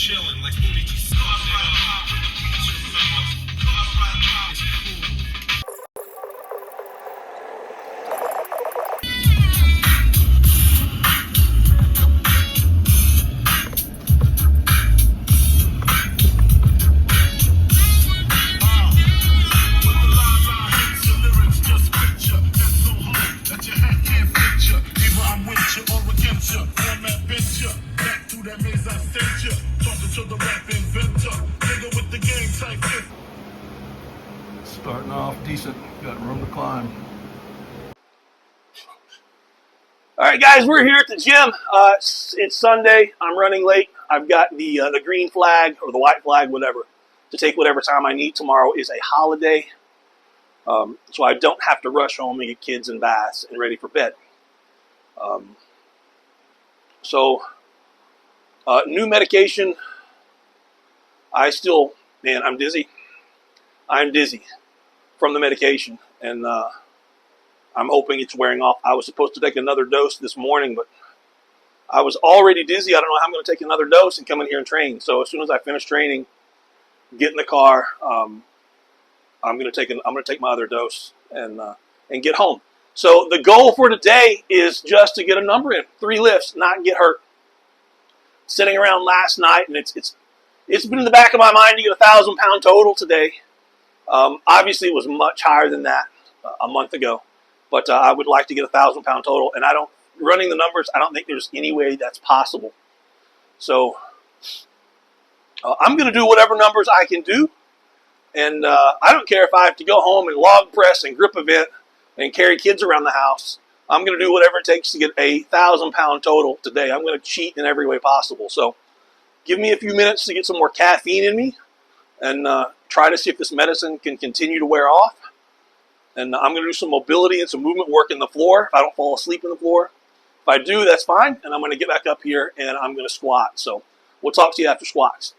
chilling like Starting off decent, got room to climb. All right, guys, we're here at the gym. It's Sunday. I'm running late. I've got the green flag or the white flag, whatever, to take whatever time I need. Tomorrow is a holiday, so I don't have to rush home and get kids in baths and ready for bed. New medication. I'm dizzy. I'm dizzy from the medication, and I'm hoping it's wearing off. I was supposed to take another dose this morning, but I was already dizzy. I don't know how I'm going to take another dose and come in here and train. So as soon as I finish training, get in the car, I'm going to take my other dose and get home. So the goal for today is just to get a number in, 3 lifts, not get hurt. Sitting around last night, and it's been in the back of my mind to get a 1,000-pound total today. Obviously, it was much higher than that a month ago, but I would like to get a 1,000-pound total. And running the numbers, I don't think there's any way that's possible. So I'm going to do whatever numbers I can do, and I don't care if I have to go home and log press and grip event and carry kids around the house. I'm going to do whatever it takes to get a 1,000-pound total today. I'm going to cheat in every way possible. So give me a few minutes to get some more caffeine in me and try to see if this medicine can continue to wear off. And I'm going to do some mobility and some movement work in the floor if I don't fall asleep in the floor. If I do, that's fine. And I'm going to get back up here and I'm going to squat. So we'll talk to you after squats.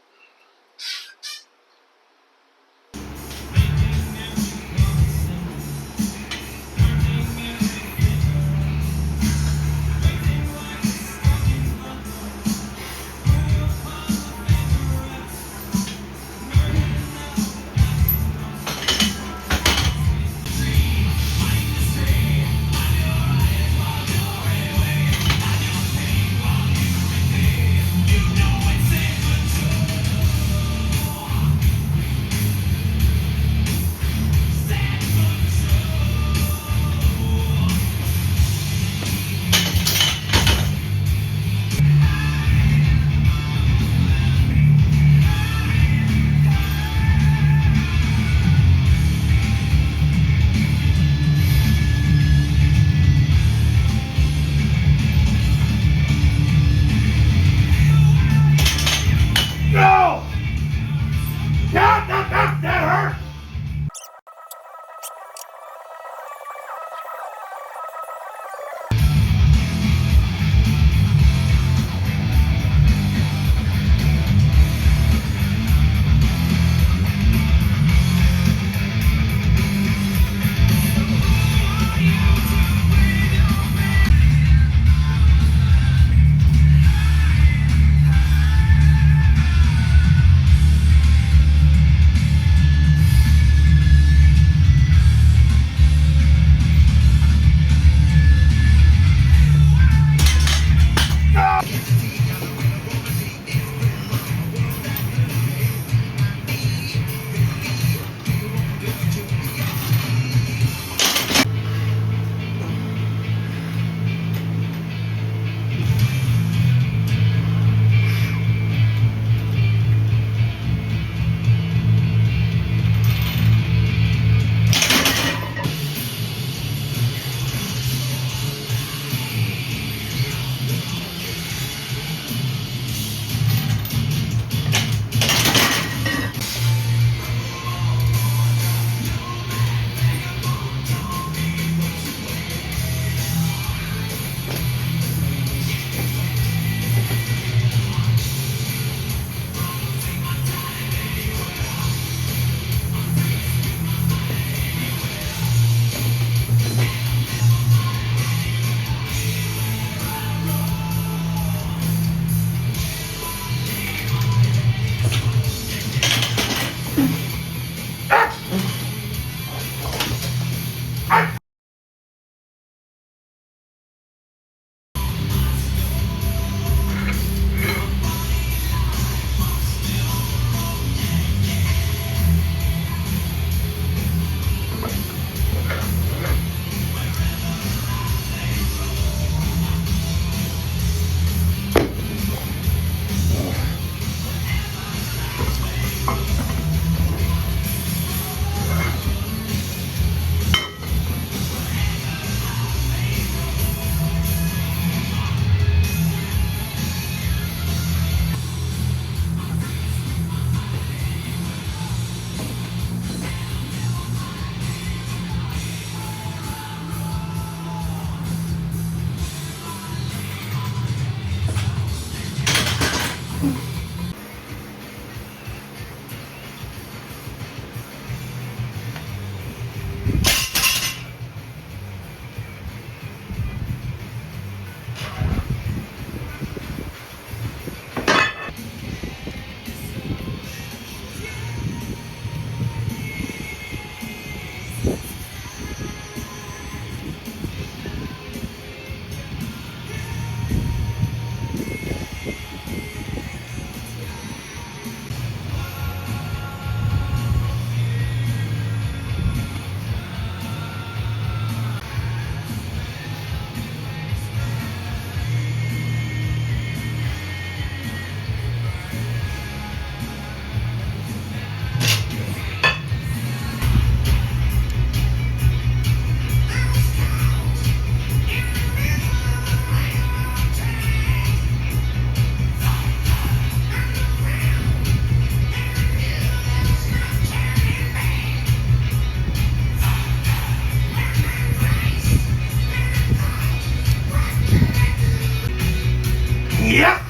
Yeah.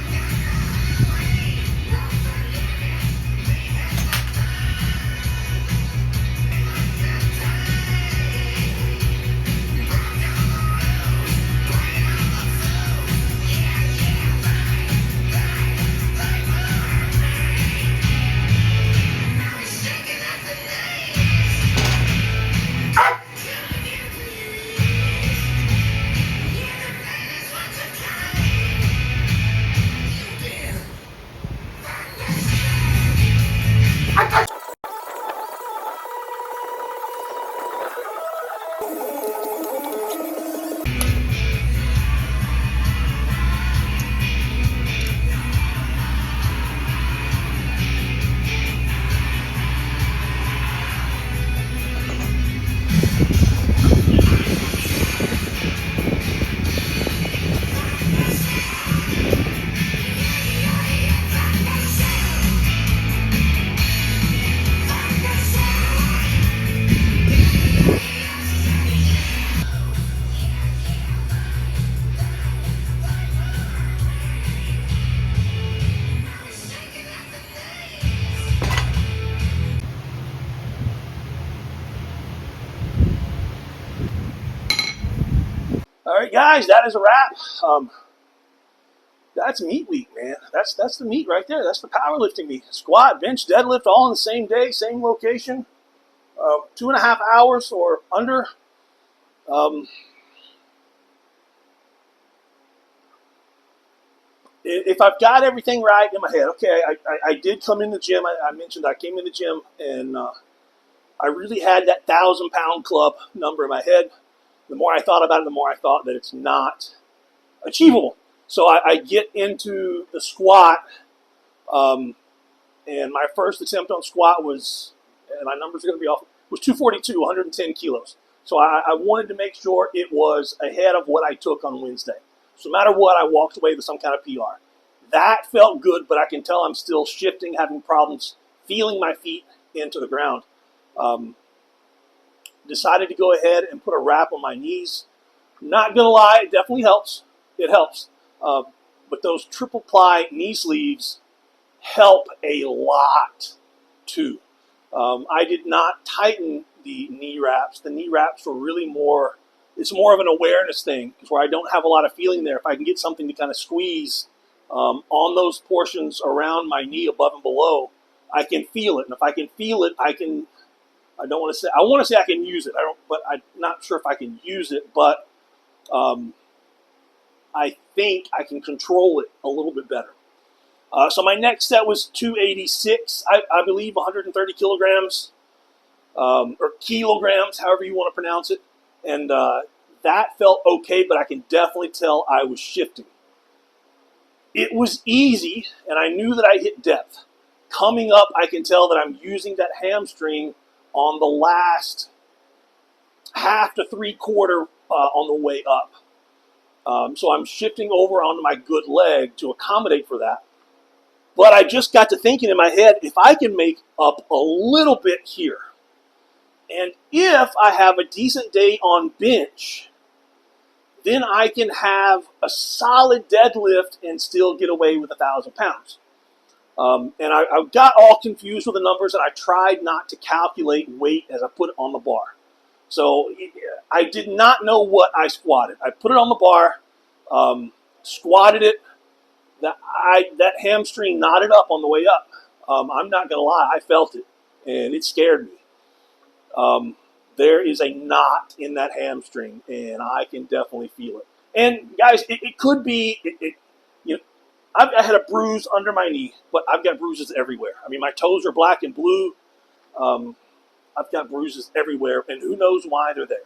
All right, guys, that is a wrap. That's meat week, man. That's the meat right there. That's the powerlifting meat. Squat, bench, deadlift, all on the same day, same location. 2.5 hours or under. Um, if I've got everything right in my head, okay, I did come in the gym. I mentioned I came in the gym and I really had that 1,000-pound club number in my head. The more I thought about it, the more I thought that it's not achievable. So I get into the squat, and my first attempt on squat was, and my numbers are going to be off, was 242, 110 kilos. So I wanted to make sure it was ahead of what I took on Wednesday. So no matter what, I walked away with some kind of PR. That felt good, but I can tell I'm still shifting, having problems feeling my feet into the ground. Decided to go ahead and put a wrap on my knees. Not going to lie, it definitely helps. It helps. But those triple ply knee sleeves help a lot too. I did not tighten the knee wraps. The knee wraps were really more, it's more of an awareness thing where I don't have a lot of feeling there. If I can get something to kind of squeeze on those portions around my knee above and below, I can feel it. And if I can feel it, I want to say I can use it. But I'm not sure if I can use it, but I think I can control it a little bit better. So my next set was 286, I believe 130 kilograms, or kilograms, however you want to pronounce it. And that felt okay, but I can definitely tell I was shifting. It was easy, and I knew that I hit depth. Coming up, I can tell that I'm using that hamstring on the last half to three-quarter on the way up. So I'm shifting over onto my good leg to accommodate for that. But I just got to thinking in my head, if I can make up a little bit here, and if I have a decent day on bench, then I can have a solid deadlift and still get away with 1,000 pounds. And I got all confused with the numbers, and I tried not to calculate weight as I put it on the bar. So I did not know what I squatted. I put it on the bar, squatted it. That hamstring knotted up on the way up. I'm not going to lie, I felt it, and it scared me. There is a knot in that hamstring, and I can definitely feel it. And guys, it could be, I had a bruise under my knee, but I've got bruises everywhere. I mean, my toes are black and blue. I've got bruises everywhere, and who knows why they're there.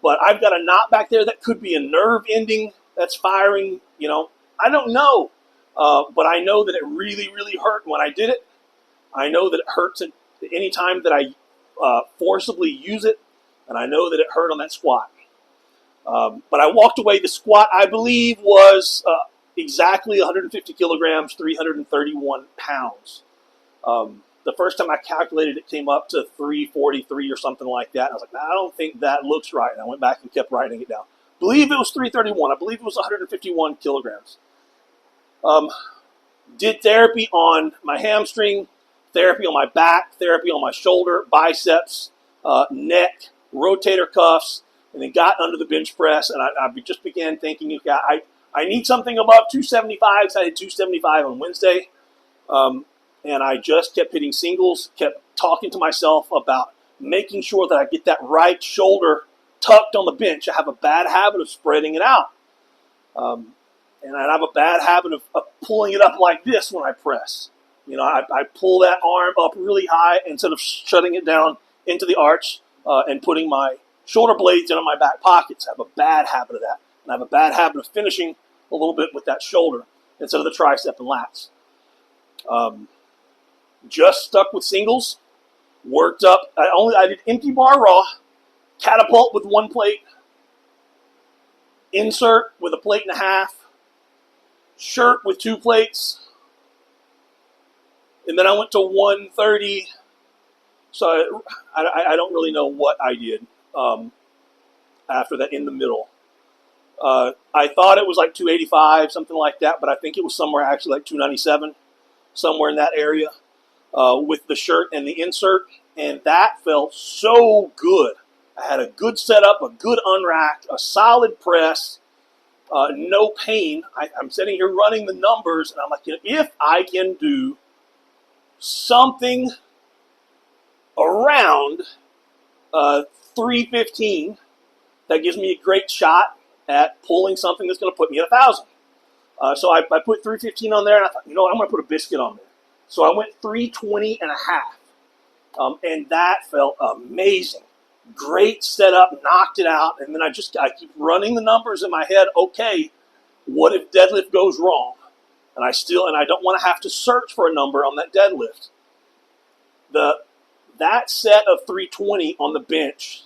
But I've got a knot back there that could be a nerve ending that's firing, I don't know. But I know that it really, really hurt when I did it. I know that it hurts at any time that I forcibly use it, and I know that it hurt on that squat. But I walked away. The squat, I believe, was exactly 150 kilograms, 331 pounds. The first time I calculated, it came up to 343 or something like that. I was like, I don't think that looks right. And I went back and kept writing it down. I believe it was 331. I believe it was 151 kilograms. Did therapy on my hamstring, therapy on my back, therapy on my shoulder, biceps, neck, rotator cuffs, and then got under the bench press. And I just began thinking, okay, I need something above 275 because I did 275 on Wednesday. And I just kept hitting singles, kept talking to myself about making sure that I get that right shoulder tucked on the bench. I have a bad habit of spreading it out. And I have a bad habit of pulling it up like this when I press. I pull that arm up really high instead of shutting it down into the arch and putting my shoulder blades into my back pockets. I have a bad habit of that. And I have a bad habit of finishing a little bit with that shoulder instead of the tricep and lats. Just stuck with singles, worked up. I did empty bar raw, catapult with 1 plate, insert with 1.5 plates, shirt with 2 plates, and then I went to 130. So I don't really know what I did after that in the middle. I thought it was like 285, something like that, but I think it was somewhere actually like 297, somewhere in that area with the shirt and the insert, and that felt so good. I had a good setup, a good unrack, a solid press, no pain. I'm sitting here running the numbers, and I'm like, if I can do something around 315, that gives me a great shot at pulling something that's going to put me at 1,000. So I put 315 on there, and I thought, I'm going to put a biscuit on there. So I went 320 and a half, and that felt amazing. Great setup, knocked it out, and then I keep running the numbers in my head. Okay, what if deadlift goes wrong? And I don't want to have to search for a number on that deadlift. That set of 320 on the bench,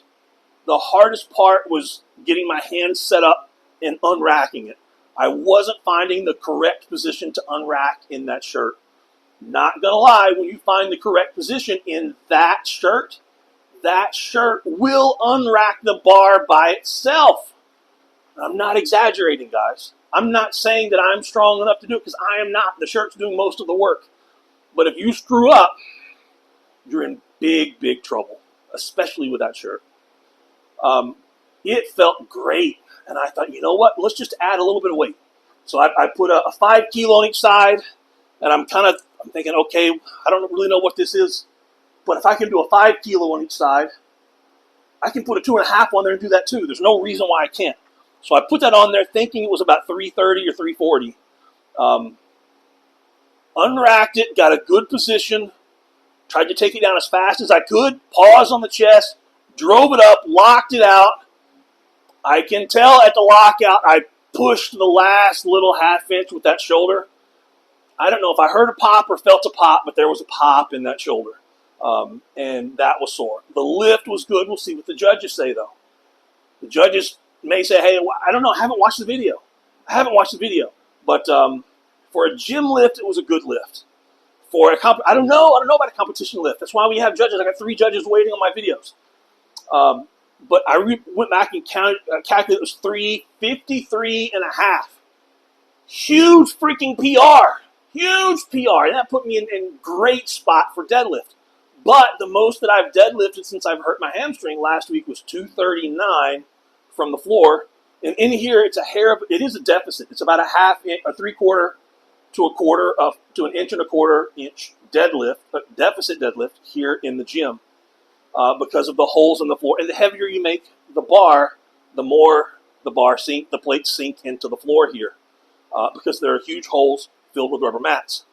the hardest part was getting my hands set up and unracking it. I wasn't finding the correct position to unrack in that shirt. Not gonna lie, when you find the correct position in that shirt will unrack the bar by itself. I'm not exaggerating, guys. I'm not saying that I'm strong enough to do it, because I am not. The shirt's doing most of the work. But if you screw up, you're in big, big trouble, especially with that shirt. It felt great, and I thought, you know what? Let's just add a little bit of weight. So I put a 5 kilo on each side, and I'm thinking, okay, I don't really know what this is, but if I can do a 5 kilo on each side, I can put a 2.5 on there and do that too. There's no reason why I can't. So I put that on there thinking it was about 330 or 340. Unracked it, got a good position, tried to take it down as fast as I could, paused on the chest, drove it up, locked it out. I can tell at the lockout I pushed the last little half inch with that shoulder. I don't know if I heard a pop or felt a pop, but there was a pop in that shoulder. And that was sore. The lift was good. We'll see what the judges say, though. The judges may say, hey, I don't know. I haven't watched the video. But for a gym lift, it was a good lift. For I don't know about a competition lift. That's why we have judges. I got 3 judges waiting on my videos. But I went back and calculated it was 353 and a half. Huge freaking PR. Huge PR. And that put me in great spot for deadlift. But the most that I've deadlifted since I've hurt my hamstring last week was 239 from the floor. And in here, it is a deficit. It's about a 3/4 to 1/4 to 1 1/4 inch deadlift, deficit deadlift here in the gym. Because of the holes in the floor. And the heavier you make the bar, the more the plates sink into the floor here. Because there are huge holes filled with rubber mats.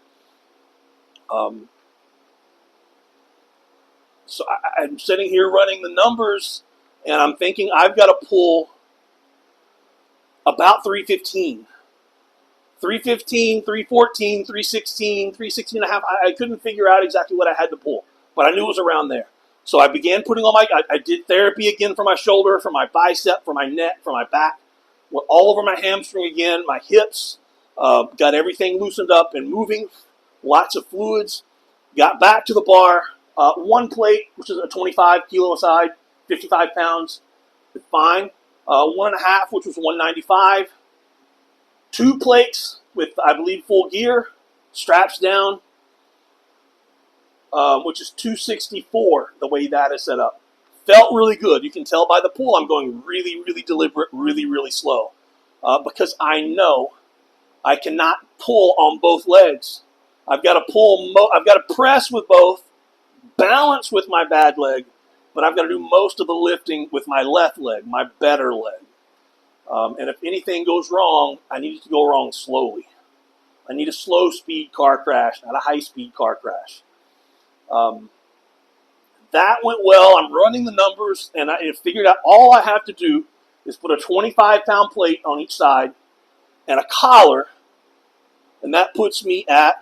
So I'm sitting here running the numbers, and I'm thinking I've got to pull about 315. 315, 314, 316, 316 and a half. I couldn't figure out exactly what I had to pull, but I knew it was around there. So I began putting on I did therapy again for my shoulder, for my bicep, for my neck, for my back, all over my hamstring again, my hips, got everything loosened up and moving, lots of fluids, got back to the bar, 1 plate, which is a 25 kilo a side, 55 pounds, fine, 1.5, which was 195, 2 plates with, I believe, full gear, straps down, which is 264 the way that is set up. Felt really good. You can tell by the pull I'm going really, really deliberate, really, really slow, because I know I cannot pull on both legs. I've got to pull. I've got to press with both, balance with my bad leg, but I've got to do most of the lifting with my left leg, my better leg. And if anything goes wrong, I need it to go wrong slowly. I need a slow speed car crash, not a high speed car crash. That went well. I'm running the numbers, and I figured out all I have to do is put a 25-pound plate on each side and a collar, and that puts me at,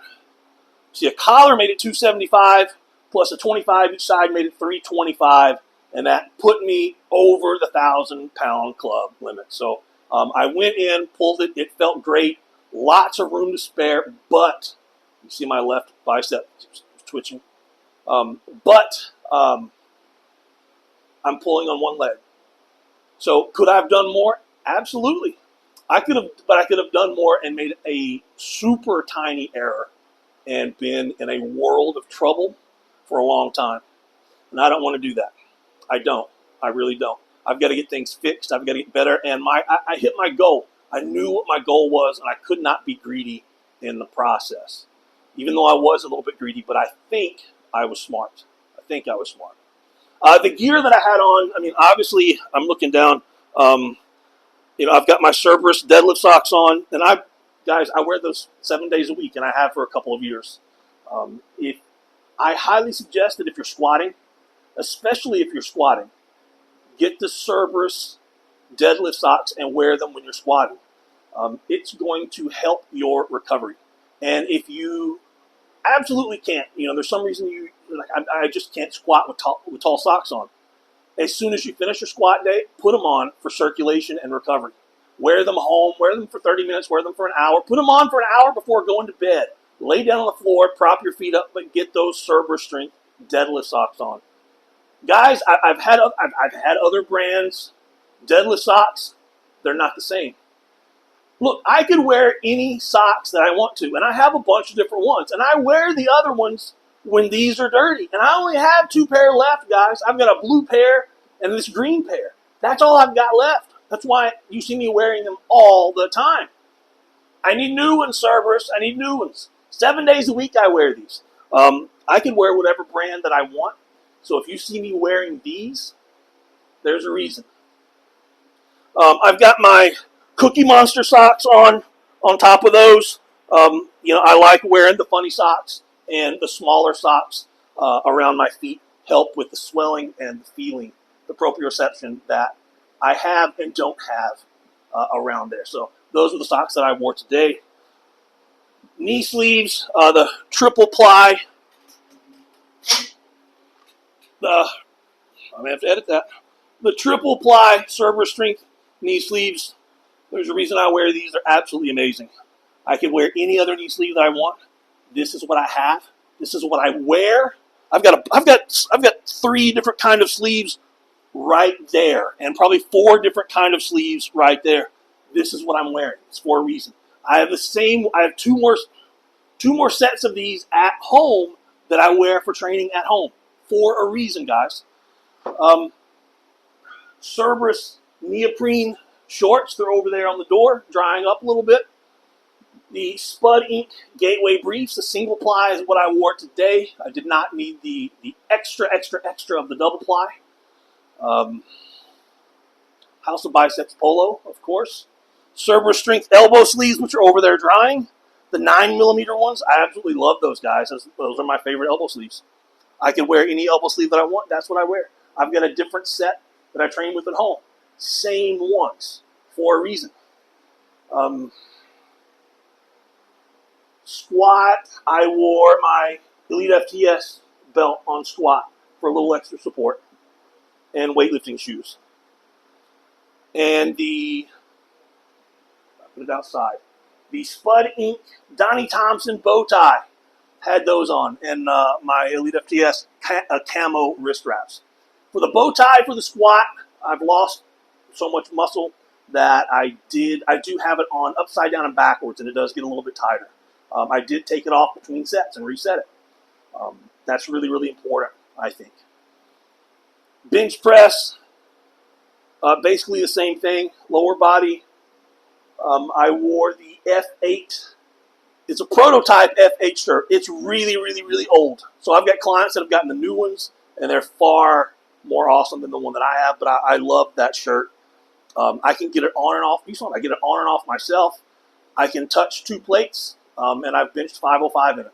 see, a collar made it 275, plus a 25 each side made it 325, and that put me over the 1,000-pound club limit. So I went in, pulled it. It felt great. Lots of room to spare, but you see my left bicep twitching. But I'm pulling on one leg. So could I have done more? Absolutely. I could have done more and made a super tiny error and been in a world of trouble for a long time. And I don't want to do that. I don't. I really don't. I've got to get things fixed. I've got to get better. And I hit my goal. I knew what my goal was, and I could not be greedy in the process. Even though I was a little bit greedy, but I think I was smart. The gear that I had on, I mean, obviously, I'm looking down. I've got my Cerberus deadlift socks on, and I wear those 7 days a week, and I have for a couple of years. I highly suggest that if you're squatting, especially if you're squatting, get the Cerberus deadlift socks and wear them when you're squatting. It's going to help your recovery. And if you absolutely can't, there's some reason I just can't squat with tall socks on. As soon as you finish your squat day, put them on for circulation and recovery. Wear them home, wear them for 30 minutes, wear them for an hour. Put them on for an hour before going to bed. Lay down on the floor, prop your feet up, but get those Cerberus strength deadlift socks on. Guys, I've had other brands deadlift socks. They're not the same. Look, I could wear any socks that I want to, and I have a bunch of different ones, and I wear the other ones when these are dirty. And I only have 2 pair left, guys. I've got a blue pair and this green pair. That's all I've got left. That's why you see me wearing them all the time. I need new ones, Cerberus. I need new ones. 7 days a week I wear these. I can wear whatever brand that I want. So if you see me wearing these, there's a reason. I've got my Cookie Monster socks on top of those. I like wearing the funny socks, and the smaller socks around my feet help with the swelling and the feeling, the proprioception that I have and don't have around there. So those are the socks that I wore today. Knee sleeves, the triple ply. I'm going to have to edit that. The triple ply Cerberus strength knee sleeves. There's a reason I wear these. They're absolutely amazing. I can wear any other knee sleeve that I want. This is what I have. This is what I wear. I've got 3 different kind of sleeves right there, and probably 4 different kind of sleeves right there. This is what I'm wearing. It's for a reason. I have 2 more sets of these at home that I wear for training at home for a reason, guys. Cerberus neoprene shorts. They're over there on the door, drying up a little bit. The Spud Inc. Gateway briefs, the single ply is what I wore today. I did not need the extra of the double ply. House of Biceps Polo, of course. Cerberus Strength elbow sleeves, which are over there drying. The 9mm ones, I absolutely love those guys. Those are my favorite elbow sleeves. I can wear any elbow sleeve that I want. That's what I wear. I've got a different set that I train with at home. Same ones for a reason. Squat, I wore my Elite FTS belt on squat for a little extra support, and weightlifting shoes. And I put it outside. The Spud Inc. Donnie Thompson bow tie, had those on, and my Elite FTS camo wrist wraps. For the bow tie for the squat, I've lost so much muscle that I do have it on upside down and backwards, and it does get a little bit tighter. I did take it off between sets and reset it. That's really, really important, I think. Bench press, basically the same thing. Lower body, I wore the F8. It's a prototype F8 shirt. It's really, really, really old. So I've got clients that have gotten the new ones, and they're far more awesome than the one that I have, but I love that shirt. I can get it on and off. I get it on and off myself. I can touch 2 plates, and I've benched 505 in it.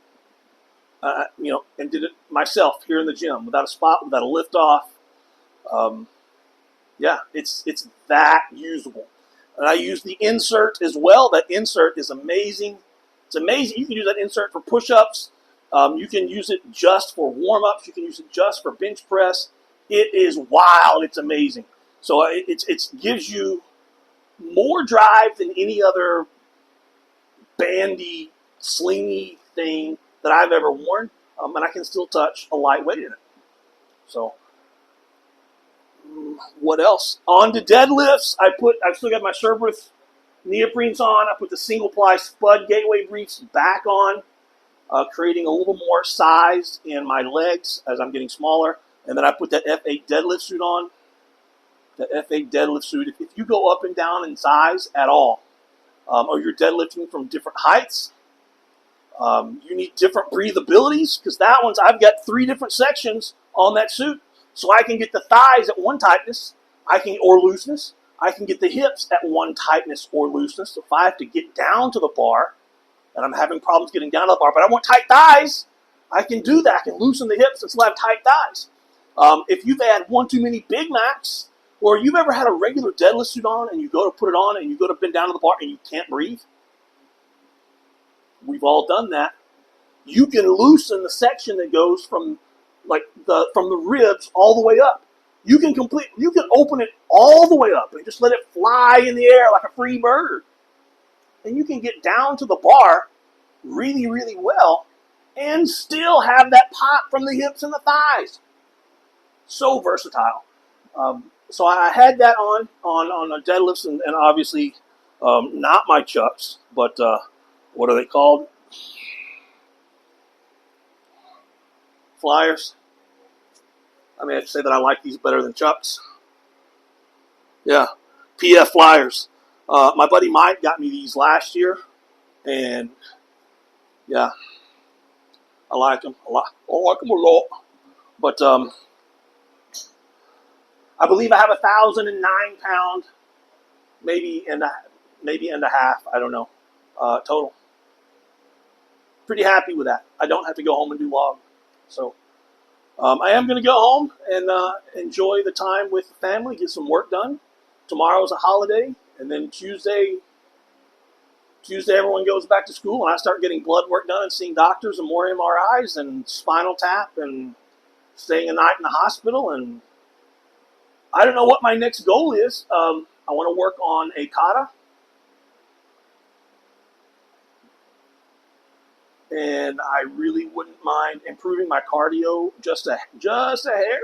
And did it myself here in the gym without a spot, without a lift off. It's that usable. And I use the insert as well. That insert is amazing. It's amazing. You can use that insert for push-ups. You can use it just for warm-ups. You can use it just for bench press. It is wild. It's amazing. So it gives you more drive than any other bandy, slingy thing that I've ever worn. And I can still touch a lightweight in it. So what else? On to deadlifts, I've still got my Sherbrooke neoprenes on. I put the single ply Spud Gateway briefs back on, creating a little more size in my legs as I'm getting smaller. And then I put that F8 deadlift suit on. The F8 deadlift suit, if you go up and down in size at all, or you're deadlifting from different heights, you need different breathabilities, because I've got 3 different sections on that suit. So I can get the thighs at one tightness, or looseness. I can get the hips at one tightness or looseness. So if I have to get down to the bar, and I'm having problems getting down to the bar, but I want tight thighs, I can do that. I can loosen the hips and still have tight thighs. If you've had one too many Big Macs, or you've ever had a regular deadlift suit on, and you go to put it on, and you go to bend down to the bar, and you can't breathe, we've all done that. You can loosen the section that goes from the ribs all the way up. You can open it all the way up and just let it fly in the air like a free bird. And you can get down to the bar really, really well and still have that pop from the hips and the thighs. So versatile. So I had that on a deadlifts and obviously not my chucks, but what are they called? Flyers. I mean, I'd say that I like these better than chucks. Yeah, PF Flyers. My buddy Mike got me these last year, and yeah, I like them a lot. I like them a lot. But I believe I have 1,009 pound, maybe and a half. I don't know, total. Pretty happy with that. I don't have to go home and do log, so. I am going to go home and enjoy the time with the family, get some work done. Tomorrow's a holiday, and then Tuesday everyone goes back to school, and I start getting blood work done and seeing doctors and more MRIs and spinal tap and staying a night in the hospital. And I don't know what my next goal is. I want to work on a kata. And I really wouldn't mind improving my cardio just a hair.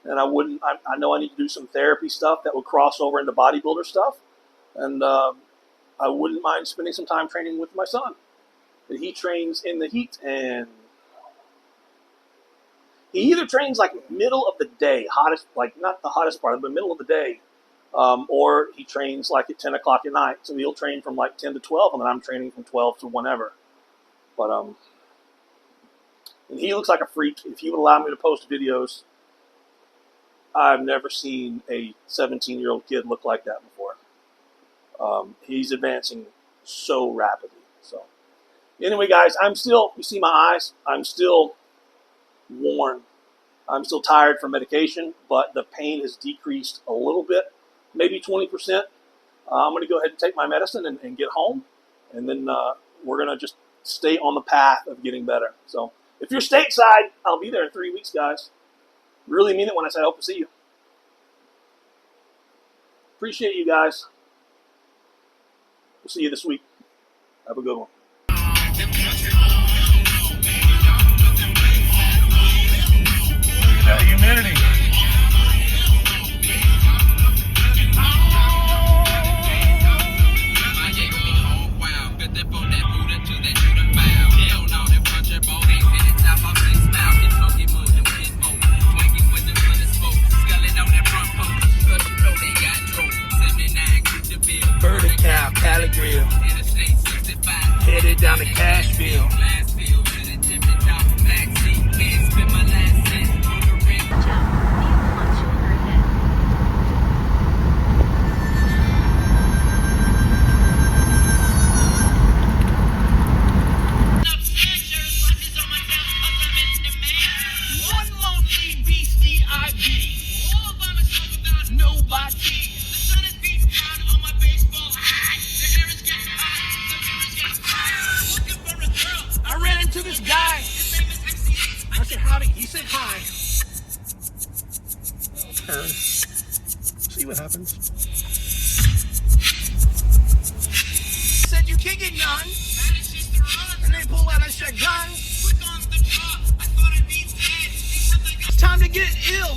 And I know I need to do some therapy stuff that would cross over into bodybuilder stuff. And I wouldn't mind spending some time training with my son. And he trains in the heat, and he either trains like middle of the day, hottest, like not the hottest part, but middle of the day. Or he trains like at 10 o'clock at night. So he'll train from like 10 to 12, and then I'm training from 12 to whenever. But and he looks like a freak. If he would allow me to post videos, I've never seen a 17-year-old kid look like that before. He's advancing so rapidly. So anyway, guys, you see my eyes, I'm still worn. I'm still tired from medication, but the pain has decreased a little bit. Maybe 20%. I'm going to go ahead and take my medicine and get home. And then we're going to just stay on the path of getting better. So if you're stateside, I'll be there in 3 weeks, guys. Really mean it when I say I hope to see you. Appreciate you guys. We'll see you this week. Have a good one. That humidity. Glassville. I ran into this guy. I said howdy. He said hi. I'll turn. See what happens. Said you can't get none. And they pull out a shotgun. It's time to get ill.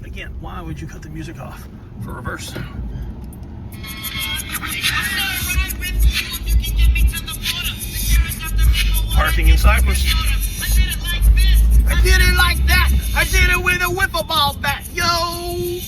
Again, why would you cut the music off for reverse? Parking in Cyprus. I did it like that. I did it with a wiffle ball bat. Yo!